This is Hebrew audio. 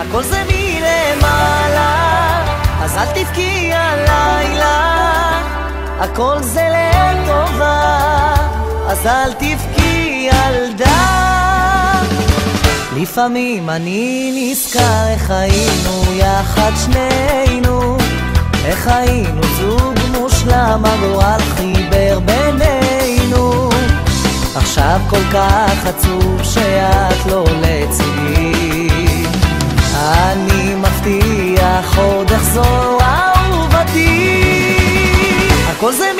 הכל זה מלמעלה, אז אל תבכי הלילה, הכל זה לטובה, אז אל תבכי ילדה. לפעמים אני נזכר איך היינו יחד שנינו, איך היינו זוג מושלם, הגורל חיבר בינינו. עכשיו כל כך עצוב שאת לא לצידי, אני מבטיח עוד אחזור אהובתי, הכל זה